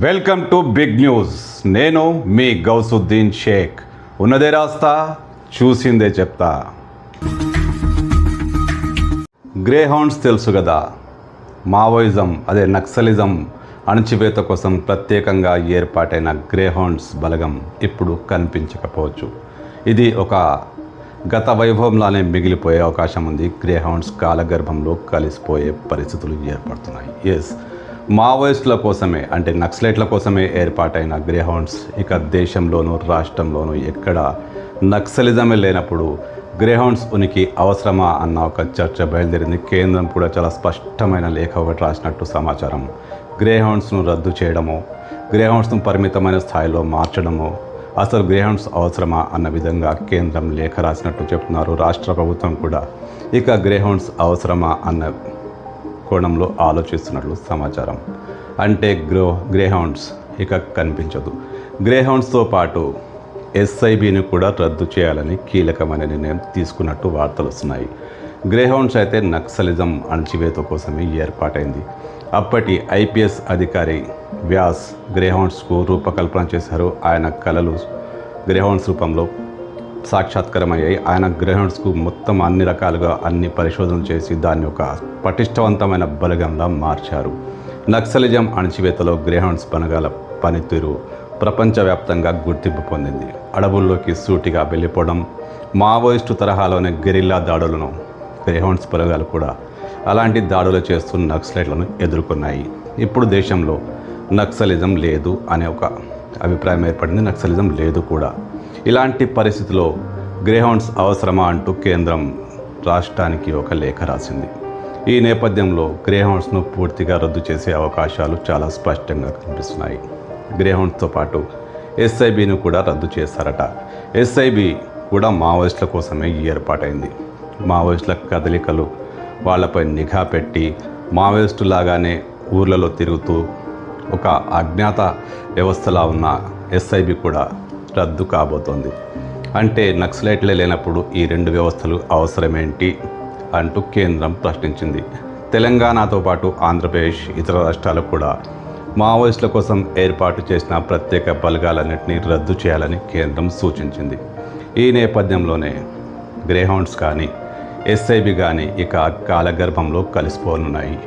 Welcome to big news. నేను మీ గౌసుద్దీన్ షేక్. ఉన్నదే రాస్తా, చూసిందే చెప్తా. గ్రేహౌండ్స్ తెలుసు కదా, మావోయిజం అదే నక్సలిజం అణచివేత కోసం ప్రత్యేకంగా ఏర్పాటైన గ్రేహౌండ్స్ బలగం ఇప్పుడు కనిపించకపోవచ్చు. ఇది ఒక గత వైభవంలానే మిగిలిపోయే అవకాశం ఉంది. గ్రేహౌండ్స్ కాలగర్భంలో కలిసిపోయే పరిస్థితులు ఏర్పడుతున్నాయి. మావోయిస్టుల కోసమే అంటే నక్సలైట్ల కోసమే ఏర్పాటైన గ్రేహౌండ్స్ ఇక దేశంలోనూ రాష్ట్రంలోనూ ఎక్కడ నక్సలిజమే లేనప్పుడు గ్రేహౌండ్స్ ఉనికి అవసరమా అన్న ఒక చర్చ బయలుదేరింది. కేంద్రం కూడా చాలా స్పష్టమైన లేఖ ఒకటి రాసినట్టు సమాచారం. గ్రేహౌండ్స్ను రద్దు చేయడమో, గ్రేహౌండ్స్ను పరిమితమైన స్థాయిలో మార్చడమో, అసలు గ్రేహౌండ్స్ అవసరమా అన్న విధంగా కేంద్రం లేఖ రాసినట్టు చెప్తున్నారు. రాష్ట్ర ప్రభుత్వం కూడా ఇక గ్రేహౌండ్స్ అవసరమా అన్న కోణంలో ఆలోచిస్తున్నట్లు సమాచారం. అంటే గ్రేహౌండ్స్ ఇక కనిపించదు. గ్రేహౌండ్స్తో పాటు ఎస్ఐబిని కూడా రద్దు చేయాలని కీలకమైన నిర్ణయం తీసుకున్నట్టు వార్తలు వస్తున్నాయి. గ్రేహౌండ్స్ అయితే నక్సలిజం అణచివేత కోసమే ఏర్పాటైంది. అప్పటి ఐపీఎస్ అధికారి వ్యాస్ గ్రేహౌండ్స్కు రూపకల్పన చేశారు. ఆయన కళలు గ్రేహౌండ్స్ రూపంలో సాక్షాత్కారమయ్యాయి. ఆయన గ్రేహౌండ్స్కు మొత్తం అన్ని రకాలుగా అన్ని పరిశోధనలు చేసి దాన్ని ఒక పటిష్టవంతమైన బలగంలా మార్చారు. నక్సలిజం అణచివేతలో గ్రేహౌండ్స్ బలగాల పనితీరు ప్రపంచవ్యాప్తంగా గుర్తింపు పొందింది. అడవుల్లోకి సూటిగా వెళ్ళిపోవడం, మావోయిస్టు తరహాలోనే గెరిల్లా దాడులను గ్రేహౌండ్స్ బలగాలు కూడా అలాంటి దాడులు చేస్తూ నక్సలైట్లను ఎదుర్కొన్నాయి. ఇప్పుడు దేశంలో నక్సలిజం లేదు అనే ఒక అభిప్రాయం ఏర్పడింది. నక్సలిజం లేదు కూడా. ఇలాంటి పరిస్థితిలో గ్రేహౌండ్స్ అవసరమా అంటూ కేంద్రం రాష్ట్రానికి ఒక లేఖ రాసింది. ఈ నేపథ్యంలో గ్రేహౌండ్స్ను పూర్తిగా రద్దు చేసే అవకాశాలు చాలా స్పష్టంగా కనిపిస్తున్నాయి. గ్రేహౌండ్స్తో పాటు ఎస్ఐబిని కూడా రద్దు చేశారట. ఎస్ఐబి కూడా మావోయిస్టుల కోసమే ఏర్పాటైంది. మావోయిస్టుల కదలికలు వాళ్ళపై నిఘా పెట్టి మావోయిస్టులాగానే ఊర్లలో తిరుగుతూ ఒక అజ్ఞాత వ్యవస్థలా ఉన్న ఎస్ఐబి కూడా రద్దు కాబోతోంది. అంటే నక్సలైట్లే లేనప్పుడు ఈ రెండు వ్యవస్థలు అవసరమేంటి అంటూ కేంద్రం ప్రశ్నించింది. తెలంగాణతో పాటు ఆంధ్రప్రదేశ్, ఇతర రాష్ట్రాలు కూడా మావోయిస్టుల కోసం ఏర్పాటు చేసిన ప్రత్యేక బలగాలన్నింటినీ రద్దు చేయాలని కేంద్రం సూచించింది. ఈ నేపథ్యంలోనే గ్రేహౌండ్స్ కానీ ఎస్ఐబి కానీ ఇక కాలగర్భంలో కలిసిపోనున్నాయి.